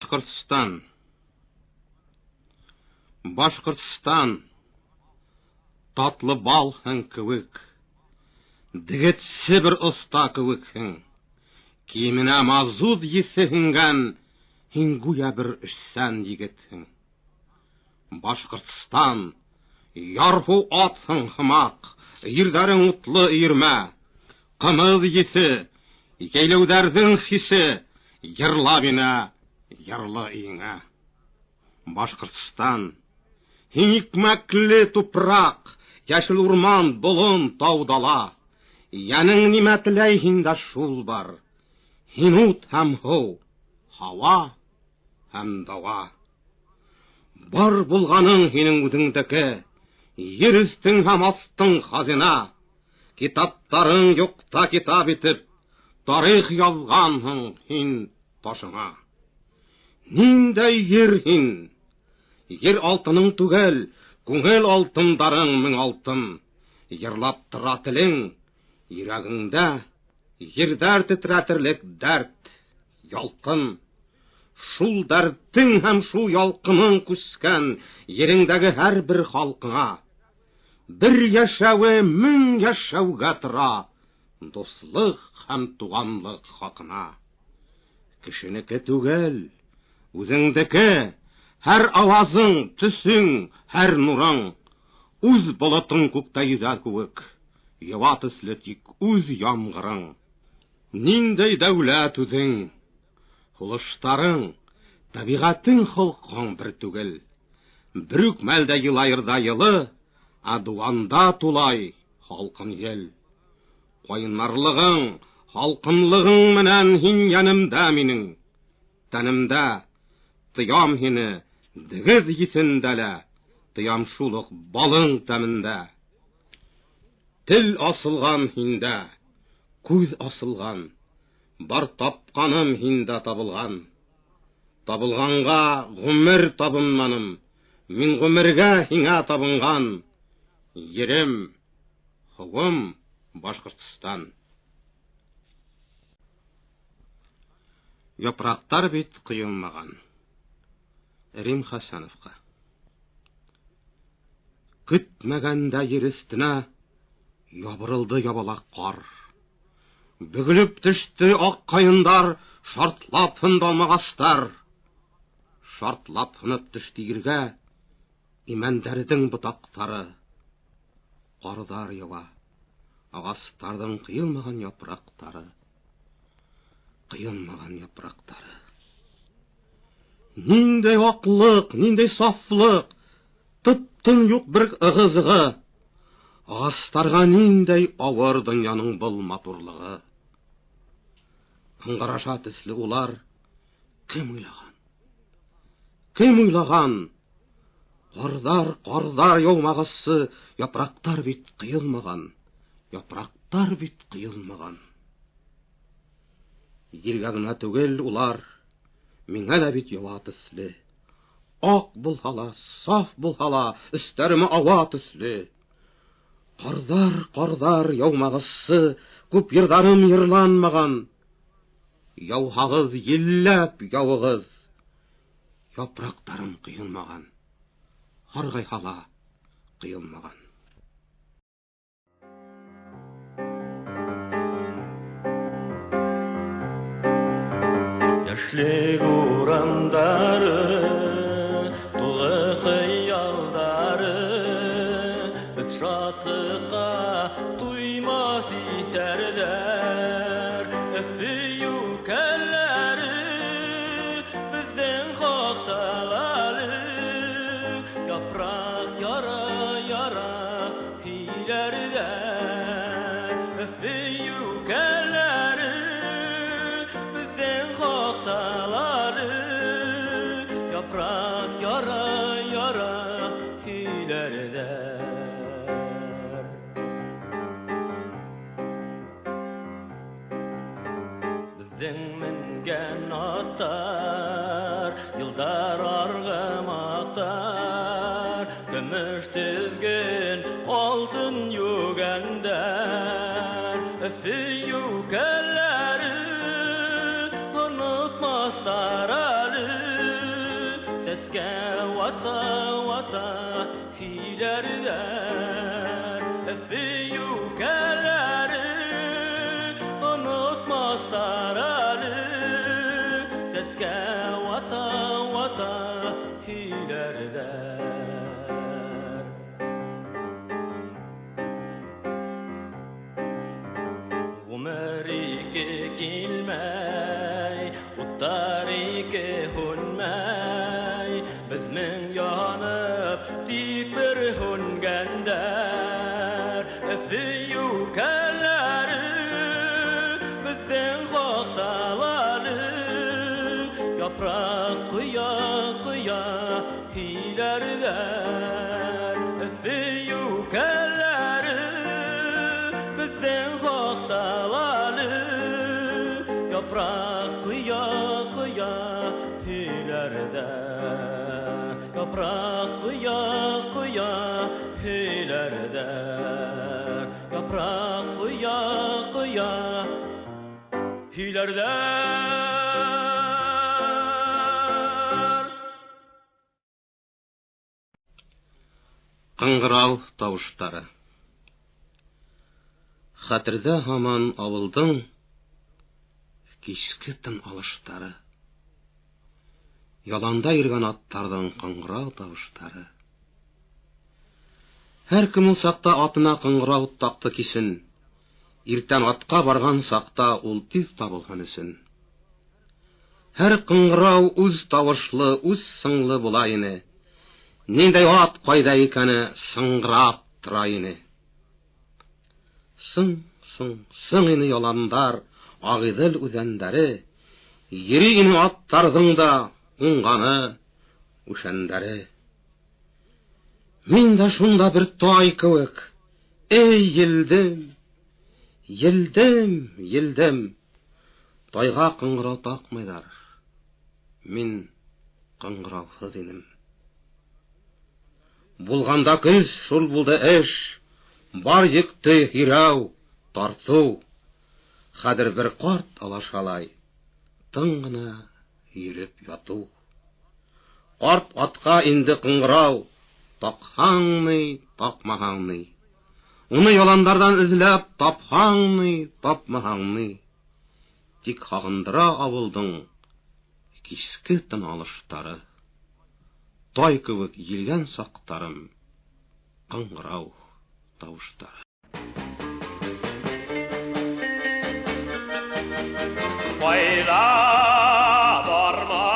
Башкортстан. Башкортстан. Татлы бал һәм кевек. Дигетсе бер оста кевекһең. Киеменә мазут исе һиңгән, һин гүя бер эшсән егетһең. Башкортстан. Ярфу атһың хымак, ирдәрең утлы ирмә. Кымыз исе, икәйләүдәрдең хисе, йырла бина, йырлы иңә. Башкортстан. Һин икмәкле тупрак, яшел урман, болын, тау-дала. Яның нимә теләй һиндә шул бар. Һин ут һәм һыу, һава һәм дава. Бар булганың һинең үзеңдәке, йер өстең һәм астың хазина. Китаптарың юкта китап итеп, тарих язганһың һин ташыңа. Ниндәй йер һин? Йер алтының түгел, күңел алтындарың мең алтын. Йырлап тора телең, йөрәгеңдә йердәр тетрәтерлек дәрт, ялкын. Шул дәртең һәм шул ялкының күскән йереңдәге һәр бер халкыңа. Бер яшәве мең яшәүгә тора, дуслык һәм туганлык хакына. Кешенеке түгел, үзеңдеке, һәр авазың, төсең, һәр нурың. Үз болытың күктә йөзә күвек, ява төсле тик үз ямгырың. Ниндәй дәүләт үзең, хулыштарың, табигатың холкың бер түгел. Бер үк мәлдә елайырда йылы, адуанда тулай халкын ел. Кайнарлыгың, халкынлыгың менән һин янымда минең. Тәнемдә тоям һине, дегез исендәлә, тоям шул ук балың тәмендә. Тел асылган һиндә, күз асылган, бар тапканым һиндә табылган. Табылганга гомер табынманым, мин гомергә һиңа табынган. Йерем, һуым, Башкортстан. Япрактар бит кыелмаган. Рим Хәсәновка. Көтмәгәндә йер өстенә ябырылды ябалак кар. Бөгелеп төште ак каендар, шартлап хындалмагастар. Шартлап хынып төште ергә имәндәрдең ботактары. Кардар ява, агастарның кыелмаган япрактары. Кыелмаган япрактары. Ниндәй аклык, ниндәй сафлык, тыттың юк бер ыгызыгы. Агастарга ниндәй авыр дөньяның был матурлыгы. Кыңгыраша төсле улар кем уйлаган? Кем уйлаган? Кардар яумагысы, япрактар бит кыелмаган. Япрактар бит кыелмаган. Йиргә генә түгел улар, миңа да бит ява төсле. Ак булһала, саф булһала, өстәреме ава төсле. Кардар яумагысы, күп йырдарым йырланмаган. Яуһагыз йилләп явыгыз, япрактарым кыелмаган. Харгайһала кыелмаган. Яшьлек урамдары, тулы хыялдары, без шатлыкка туймас исәрдәр. Өфию кәлләре, бездән хакталары, япрак яра көйләрдәр. Өфию кәлләре, бездән хакталары, япрак яра көйләрдәр. Бездән менгән аттар, йылдар аргымактар, көмеш тезген алтын югәндәр. Өфию кәлләре, онытмастар әле, Fiyukeleri unutmazlar Ali. Seske vata vata hilerler. Gumerike kilmey, uttarike hunmey. Biz min yanıp dik bir hungender. Fiyukeleri bizden koktaları. Yaprak kıya kıya hilerler. Fiyukeleri bizden koktaları. Yaprak kıya kıya hilerde. Yaprak kıya kıya hilerde. Yaprak kıya kıya hilerde. Qыңғырау тавыштары. Хәтердә һаман авылдың кичке тын алыштары. Яланда йөргән аттарның қыңғырау тавыштары. Һәр кем ул сакта атына қыңғырау такты кисен. Иртән атка барган сакта ул тиз табылган өчен. Һәр қыңғырау үз тавышлы, үз сыңлы була ине. Ниндәй ат кайда икәне сыңгырап тора ине. Сың ине яландар, агыдыл үзәндәре. Йөри ине аттарның да уңганы, үшәндәре. Мин дә шунда бер тай кебек, эй елдем. Тайга кыңгырау такмыйлар. Мин кыңгыраусыз инем. Булганда көз шул булды эш, бар йөкте хирау, тарту. Хәдер бер карт алашалай, тын гына йөреп яту. Карт атка инде кыңгырау, такһаңмый, тапмаһаңмый. Уны яландардан эзләп тапһаңмый, тапмаһаңмый. Тик хагындыра авылдың кичке тын алыштары. Тай кебек йилгән сактарым, кыңгырау тавыштары. Кайда барма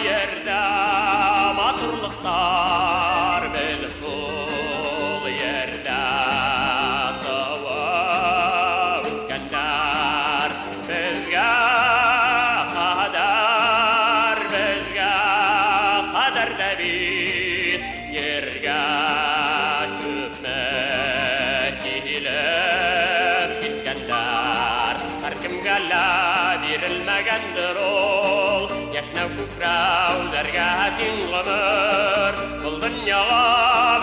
ердә матурлыктар бел шул ердә тауып үткәннәр безгә кадәр дә бит ергә күпме килеп киткәннәр. Һәркемгә бирелмәгәндер ул яшнәү күкрәү дәргә тиң гомер. Был дөньяга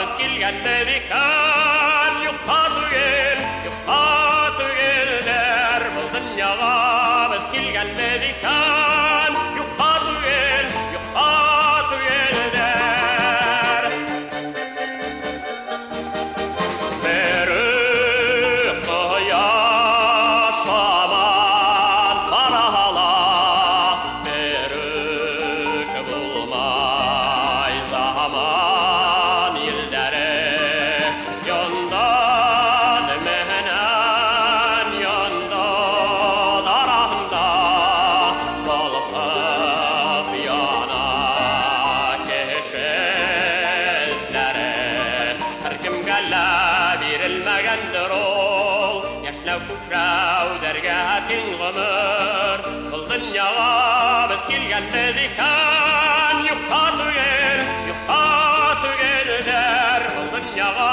без килгәнбез икән, юкка түгелдер. Был дөньяга без килгәнбез икән, юкка түгелдер. Бирелмәгәндер ул яшьләү күкрәү дәргә тиң гомер. Был дөньяга без килгәнбез икән, юкка түгелдер. Был дөньяга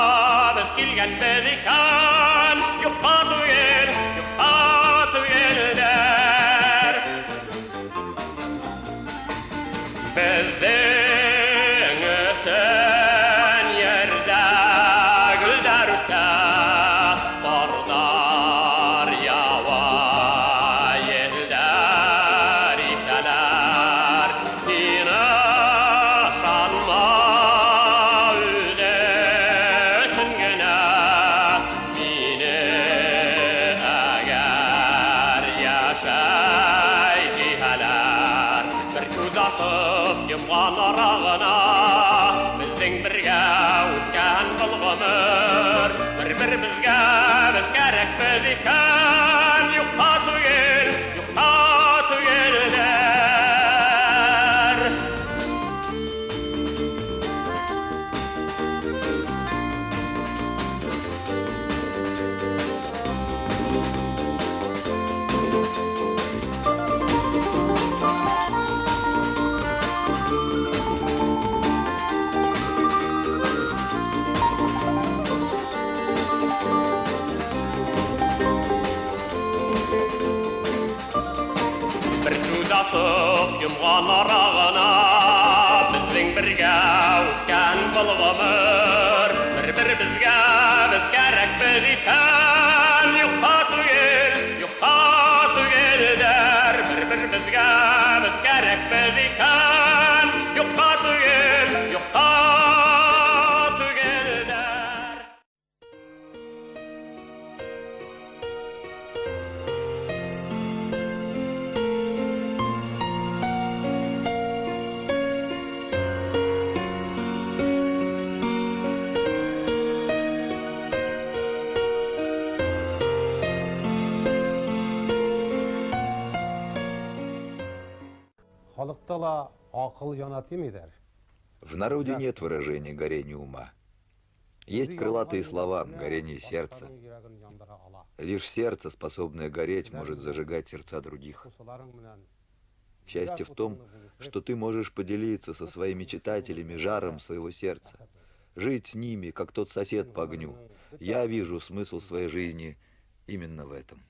без килгәнбез икән, юкка түгелдер. Безнең өсөн ердә Barlar yava yelder iteler. Yine şanma üde асып йомган арагына безнең бергә үткән был гомер бер-беребезгә без кәрәкбез икән юкка түгелләр. Бер күз асып йомган арагына безнең бергә үткән был гомер бер-беребезгә без кәрәкбез икән юкка түгелләр. Бер-беребезгә без кәрәкбез икән юкка түгелләр. Халыкта ла акыл яна тимидер. В народе нет выражения горения ума. Есть крылатые слова «горение сердца». Лишь сердце, способное гореть, может зажигать сердца других. Счастье в том, что ты можешь поделиться со своими читателями жаром своего сердца, жить с ними, как тот сосед по огню. Я вижу смысл своей жизни именно в этом.